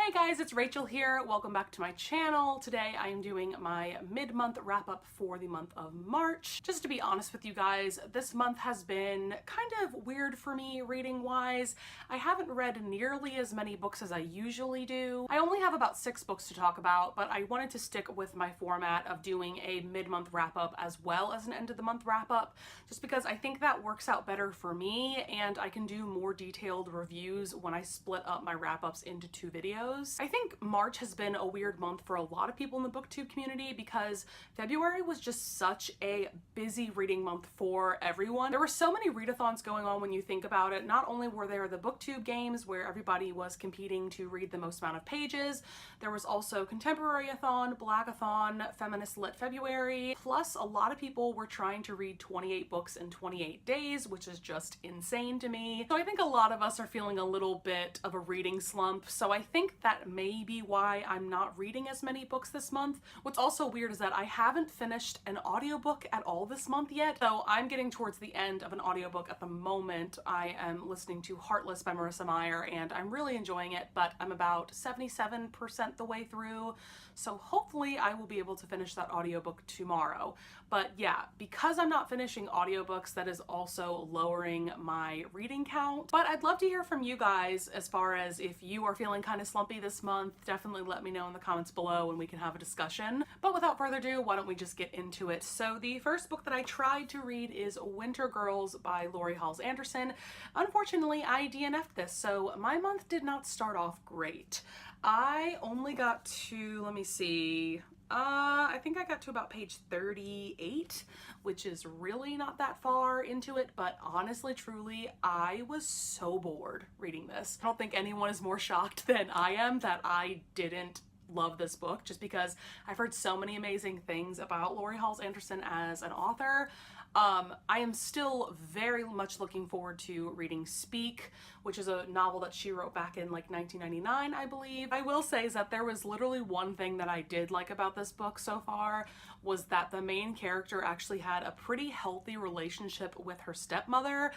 Hey guys, it's Rachel here. Welcome back to my channel. Today I am doing my mid-month wrap-up for the month of March. Just to be honest with you guys, this month has been kind of weird for me reading-wise. I haven't read nearly as many books as I usually do. I only have about 6 books to talk about, but I wanted to stick with my format of doing a mid-month wrap-up as well as an end-of-the-month wrap-up, just because I think that works out better for me and I can do more detailed reviews when I split up my wrap-ups into 2 videos. I think March has been a weird month for a lot of people in the booktube community because February was just such a busy reading month for everyone. There were so many readathons going on when you think about it. Not only were there the booktube games where everybody was competing to read the most amount of pages, there was also Contemporary-a-thon, Black-a-thon, Feminist Lit February, plus a lot of people were trying to read 28 books in 28 days, which is just insane to me. So I think a lot of us are feeling a little bit of a reading slump, so I think that may be why I'm not reading as many books this month. What's also weird is that I haven't finished an audiobook at all this month yet, so I'm getting towards the end of an audiobook at the moment. I am listening to Heartless by Marissa Meyer and I'm really enjoying it, but I'm about 77% the way through, so hopefully I will be able to finish that audiobook tomorrow. But yeah, because I'm not finishing audiobooks, that is also lowering my reading count. But I'd love to hear from you guys as far as if you are feeling kind of slumpy this month. Definitely let me know in the comments below and we can have a discussion. But without further ado, why don't we just get into it. So the first book that I tried to read is Winter Girls by Lori Halse Anderson. Unfortunately, I DNF'd this, so my month did not start off great. I only got to, let me see, I think I got to about page 38, which is really not that far into it, but honestly, truly, I was so bored reading this. I don't think anyone is more shocked than I am that I didn't love this book, just because I've heard so many amazing things about Lori Halse Anderson as an author. I am still very much looking forward to reading Speak, which is a novel that she wrote back in like 1999, I believe. I will say is that there was literally one thing that I did like about this book so far, was that the main character actually had a pretty healthy relationship with her stepmother.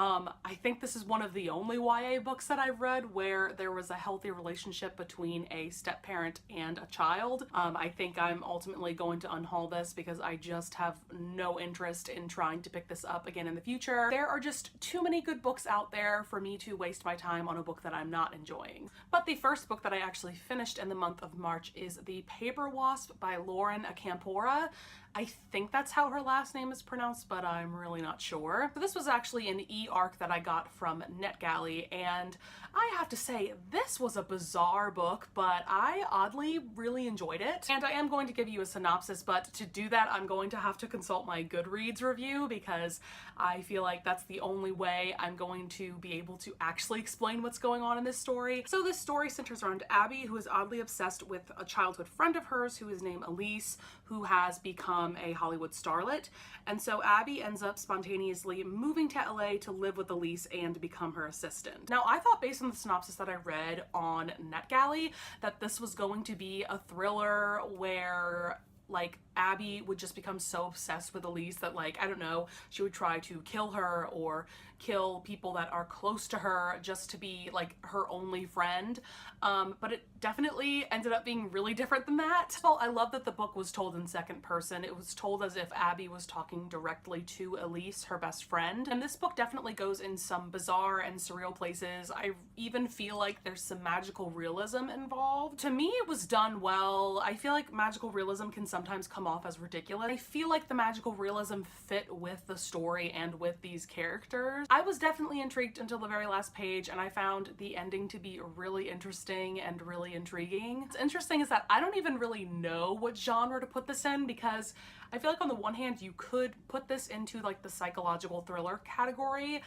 I think this is one of the only YA books that I've read where there was a healthy relationship between a step-parent and a child. I think I'm ultimately going to unhaul this because I just have no interest in trying to pick this up again in the future. There are just too many good books out there for me to waste my time on a book that I'm not enjoying. But the first book that I actually finished in the month of March is The Paper Wasp by Lauren Acampora. I think that's how her last name is pronounced, but I'm really not sure. So this was actually an e-arc that I got from NetGalley, and I have to say, this was a bizarre book, but I oddly really enjoyed it. And I am going to give you a synopsis, but to do that, I'm going to have to consult my Goodreads review because I feel like that's the only way I'm going to be able to actually explain what's going on in this story. So this story centers around Abby, who is oddly obsessed with a childhood friend of hers who is named Elise, who has become a Hollywood starlet. And so Abby ends up spontaneously moving to LA to live with Elise and become her assistant. Now, I thought based on the synopsis that I read on NetGalley that this was going to be a thriller where like Abby would just become so obsessed with Elise that, like, I don't know, she would try to kill her or kill people that are close to her just to be like her only friend. But it definitely ended up being really different than that. Well, I love that the book was told in second person. It was told as if Abby was talking directly to Elise, her best friend. And this book definitely goes in some bizarre and surreal places. I even feel like there's some magical realism involved. To me, it was done well. I feel like magical realism can sometimes come off as ridiculous. I feel like the magical realism fit with the story and with these characters. I was definitely intrigued until the very last page, and I found the ending to be really interesting and really intriguing. What's interesting is that I don't even really know what genre to put this in, because I feel like on the one hand you could put this into like the psychological thriller category,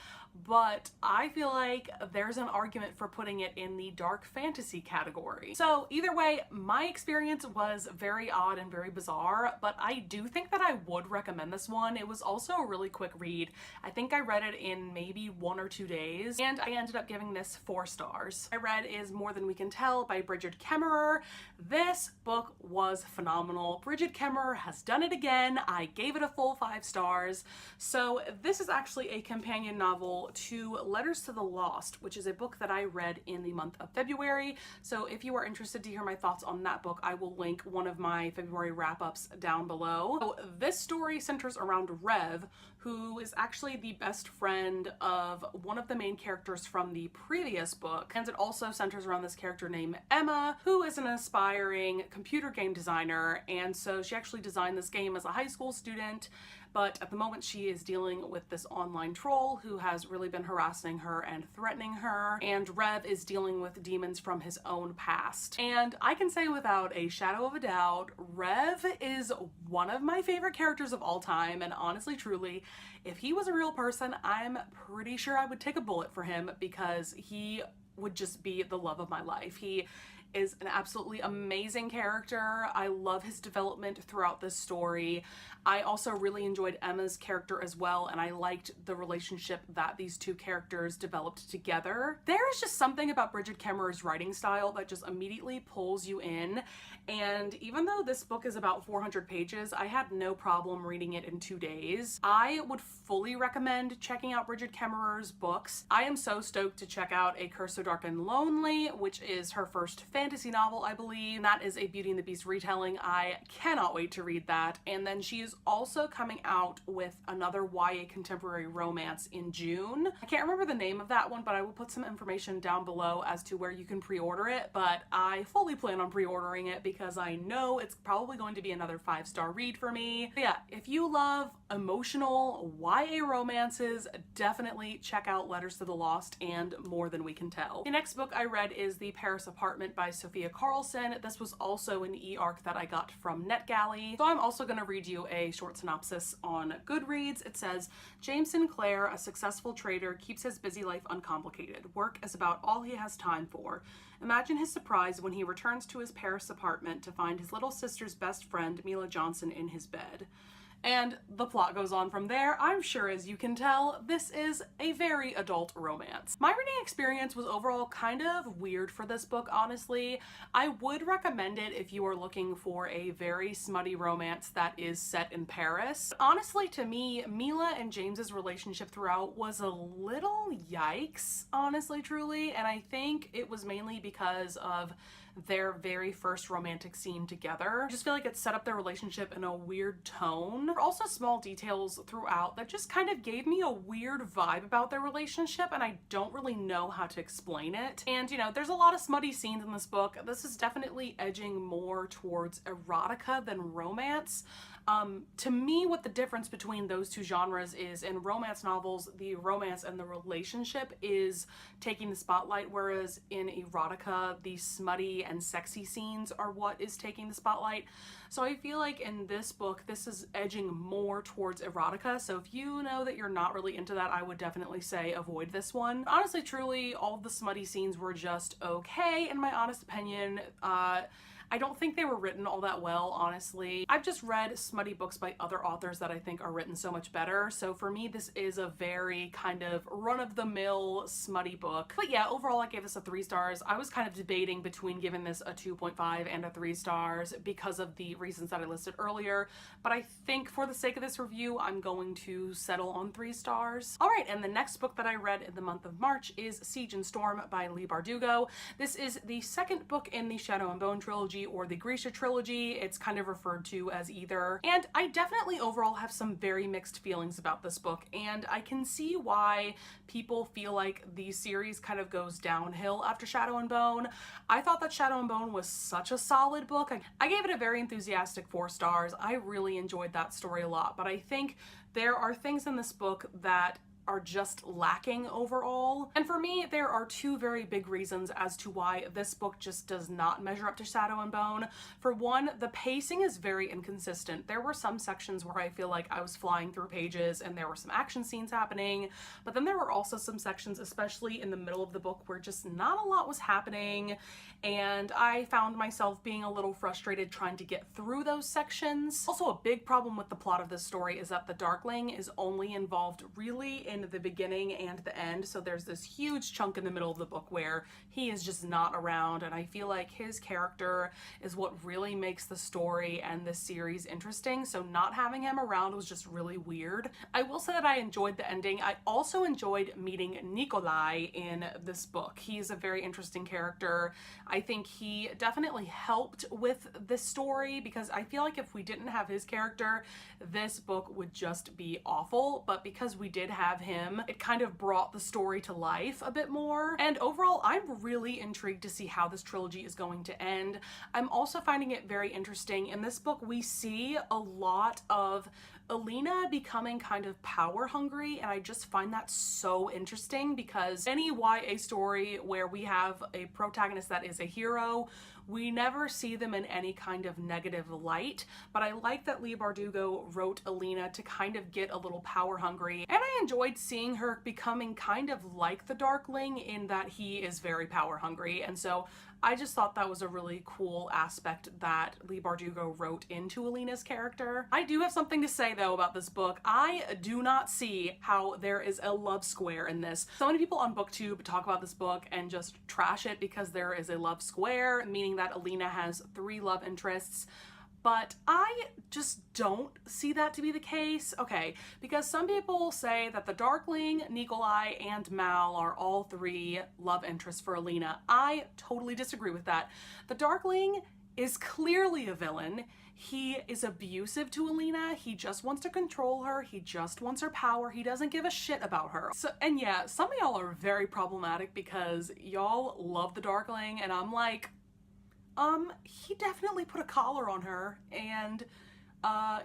but I feel like there's an argument for putting it in the dark fantasy category. So either way, my experience was very odd and very bizarre, but I do think that I would recommend this one. It was also a really quick read. I think I read it in maybe 1 or 2 days, and I ended up giving this 4 stars. I read is More Than We Can Tell by Bridget Kemmerer. This book was phenomenal. Bridget Kemmerer has done it again. I gave it a full 5 stars. So this is actually a companion novel to Letters to the Lost, which is a book that I read in the month of February. So if you are interested to hear my thoughts on that book, I will link one of my February wrap-ups down below. So this story centers around Rev, who is actually the best friend of one of the main characters from the previous book. And it also centers around this character named Emma, who is an aspiring computer game designer. And so she actually designed this game as a high school student, but at the moment she is dealing with this online troll who has really been harassing her and threatening her, and Rev is dealing with demons from his own past. And I can say without a shadow of a doubt, Rev is one of my favorite characters of all time, and honestly, truly, if he was a real person, I'm pretty sure I would take a bullet for him because he would just be the love of my life. He is an absolutely amazing character. I love his development throughout this story. I also really enjoyed Emma's character as well, and I liked the relationship that these two characters developed together. There is just something about Bridget Kemmerer's writing style that just immediately pulls you in, and even though this book is about 400 pages, I had no problem reading it in 2 days. I would fully recommend checking out Bridget Kemmerer's books. I am so stoked to check out A Curse So Dark and Lonely, which is her first fantasy novel, I believe. And that is a Beauty and the Beast retelling. I cannot wait to read that. And then she is also coming out with another YA contemporary romance in June. I can't remember the name of that one, but I will put some information down below as to where you can pre-order it. But I fully plan on pre-ordering it because I know it's probably going to be another 5-star read for me. But yeah, if you love emotional YA romances, definitely check out Letters to the Lost and More Than We Can Tell. The next book I read is The Paris Apartment by Sophia Carlson. This was also an e-arc that I got from NetGalley. So I'm also going to read you a short synopsis on Goodreads. It says, James Sinclair, a successful trader, keeps his busy life uncomplicated. Work is about all he has time for. Imagine his surprise when he returns to his Paris apartment to find his little sister's best friend, Mila Johnson, in his bed. And the plot goes on from there. I'm sure, as you can tell, this is a very adult romance. My reading experience was overall kind of weird for this book, honestly. I would recommend it if you are looking for a very smutty romance that is set in Paris. Honestly, to me, Mila and James's relationship throughout was a little yikes, honestly, truly, and I think it was mainly because of their very first romantic scene together. I just feel like it set up their relationship in a weird tone. There were also small details throughout that just kind of gave me a weird vibe about their relationship, and I don't really know how to explain it. And you know, there's a lot of smutty scenes in this book. This is definitely edging more towards erotica than romance. To me, what the difference between those two genres is, in romance novels, the romance and the relationship is taking the spotlight, whereas in erotica, the smutty and sexy scenes are what is taking the spotlight. So I feel like in this book, this is edging more towards erotica. So if you know that you're not really into that, I would definitely say avoid this one. Honestly, truly, all of the smutty scenes were just okay, in my honest opinion. I don't think they were written all that well, honestly. I've just read smutty books by other authors that I think are written so much better. So for me, this is a very kind of run-of-the-mill smutty book. But yeah, overall, I gave this a 3 stars. I was kind of debating between giving this a 2.5 and a 3 stars because of the reasons that I listed earlier. But I think for the sake of this review, I'm going to settle on 3 stars. All right, and the next book that I read in the month of March is Siege and Storm by Leigh Bardugo. This is the second book in the Shadow and Bone trilogy, or the Grisha trilogy. It's kind of referred to as either. And I definitely overall have some very mixed feelings about this book, and I can see why people feel like the series kind of goes downhill after Shadow and Bone. I thought that Shadow and Bone was such a solid book. I gave it a very enthusiastic 4 stars. I really enjoyed that story a lot, but I think there are things in this book that are just lacking overall. And for me, there are two very big reasons as to why this book just does not measure up to Shadow and Bone. For one, the pacing is very inconsistent. There were some sections where I feel like I was flying through pages and there were some action scenes happening, but then there were also some sections, especially in the middle of the book, where just not a lot was happening, and I found myself being a little frustrated trying to get through those sections. Also, a big problem with the plot of this story is that the Darkling is only involved really in the beginning and the end, so there's this huge chunk in the middle of the book where he is just not around, and I feel like his character is what really makes the story and this series interesting, so not having him around was just really weird. I will say that I enjoyed the ending. I also enjoyed meeting Nikolai in this book. He's a very interesting character. I think he definitely helped with this story, because I feel like if we didn't have his character, this book would just be awful, but because we did have him, it kind of brought the story to life a bit more. And overall, I'm really intrigued to see how this trilogy is going to end. I'm also finding it very interesting. In this book, we see a lot of Alina becoming kind of power hungry, and I just find that so interesting, because any YA story where we have a protagonist that is a hero, we never see them in any kind of negative light, but I like that Leigh Bardugo wrote Alina to kind of get a little power hungry, and I enjoyed seeing her becoming kind of like the Darkling in that he is very power hungry, and so I just thought that was a really cool aspect that Leigh Bardugo wrote into Alina's character. I do have something to say though about this book. I do not see how there is a love square in this. So many people on BookTube talk about this book and just trash it because there is a love square, meaning that Alina has 3 love interests. But I just don't see that to be the case. Okay, because some people say that the Darkling, Nikolai, and Mal are all 3 love interests for Alina. I totally disagree with that. The Darkling is clearly a villain. He is abusive to Alina. He just wants to control her. He just wants her power. He doesn't give a shit about her. So, and yeah, some of y'all are very problematic because y'all love the Darkling, and I'm like, he definitely put a collar on her, and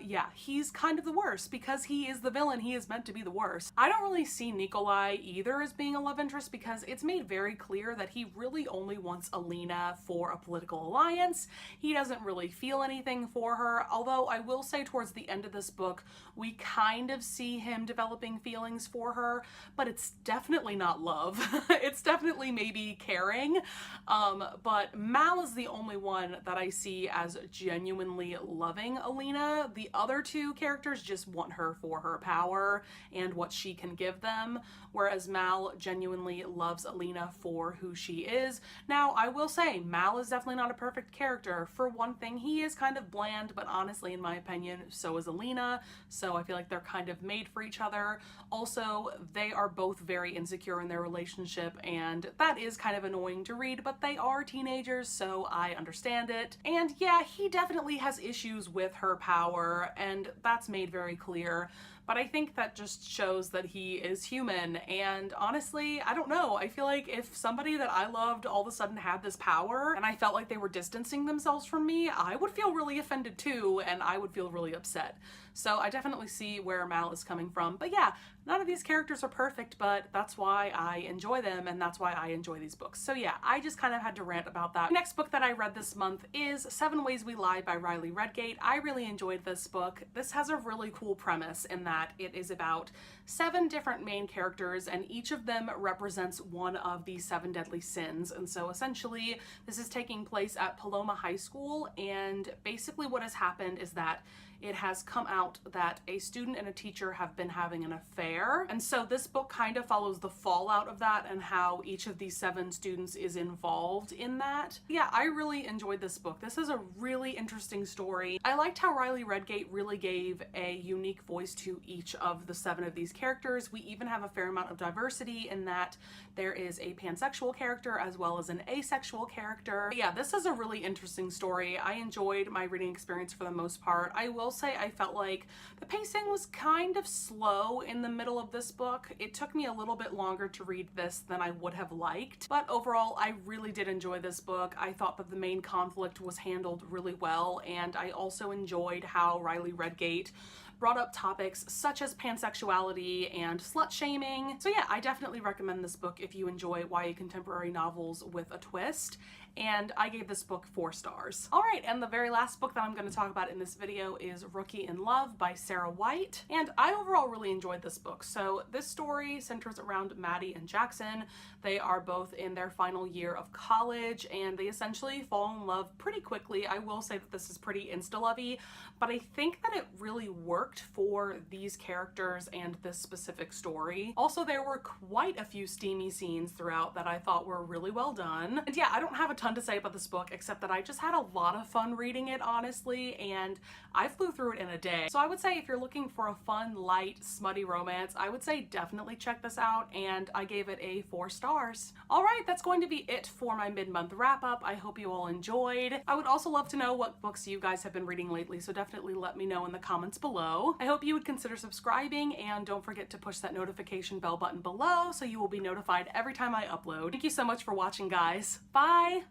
yeah, he's kind of the worst because he is the villain. He is meant to be the worst. I don't really see Nikolai either as being a love interest because it's made very clear that he really only wants Alina for a political alliance. He doesn't really feel anything for her, although I will say towards the end of this book, we kind of see him developing feelings for her, but it's definitely not love. It's definitely maybe caring, but Mal is the only one that I see as genuinely loving Alina. The other 2 characters just want her for her power and what she can give them, whereas Mal genuinely loves Alina for who she is. Now, I will say, Mal is definitely not a perfect character. For one thing, he is kind of bland, but honestly, in my opinion, so is Alina, so I feel like they're kind of made for each other. Also, they are both very insecure in their relationship, and that is kind of annoying to read, but they are teenagers, so I understand it. And yeah, he definitely has issues with her power, and that's made very clear. But I think that just shows that he is human, and honestly, I don't know. I feel like if somebody that I loved all of a sudden had this power and I felt like they were distancing themselves from me, I would feel really offended too, and I would feel really upset. So I definitely see where Mal is coming from. But yeah, none of these characters are perfect, but that's why I enjoy them, and that's why I enjoy these books. So yeah, I just kind of had to rant about that. The next book that I read this month is 7 Ways We Lie by Riley Redgate. I really enjoyed this book. This has a really cool premise in that it is about 7 different main characters, and each of them represents one of the 7 deadly sins. And so essentially, this is taking place at Paloma High School, and basically what has happened is that it has come out that a student and a teacher have been having an affair. And so this book kind of follows the fallout of that and how each of these 7 students is involved in that. Yeah, I really enjoyed this book. This is a really interesting story. I liked how Riley Redgate really gave a unique voice to each of the 7 of these characters. We even have a fair amount of diversity in that there is a pansexual character as well as an asexual character. But yeah, this is a really interesting story. I enjoyed my reading experience for the most part. I will will say I felt like the pacing was kind of slow in the middle of this book. It took me a little bit longer to read this than I would have liked, but overall I really did enjoy this book. I thought that the main conflict was handled really well, and I also enjoyed how Riley Redgate brought up topics such as pansexuality and slut shaming. So yeah, I definitely recommend this book if you enjoy YA contemporary novels with a twist, and I gave this book 4 stars. All right, and the very last book that I'm going to talk about in this video is Rookie in Love by Sarah White, and I overall really enjoyed this book. So this story centers around Maddie and Jackson. They are both in their final year of college, and they essentially fall in love pretty quickly. I will say that this is pretty insta-lovey, but I think that it really worked for these characters and this specific story. Also, there were quite a few steamy scenes throughout that I thought were really well done. And yeah, I don't have a ton to say about this book except that I just had a lot of fun reading it, honestly, and I flew through it in a day. So I would say if you're looking for a fun, light, smutty romance, I would say definitely check this out, and I gave it a 4 stars. All right, that's going to be it for my mid-month wrap-up. I hope you all enjoyed. I would also love to know what books you guys have been reading lately, so definitely let me know in the comments below. I hope you would consider subscribing, and don't forget to push that notification bell button below so you will be notified every time I upload. Thank you so much for watching, guys. Bye!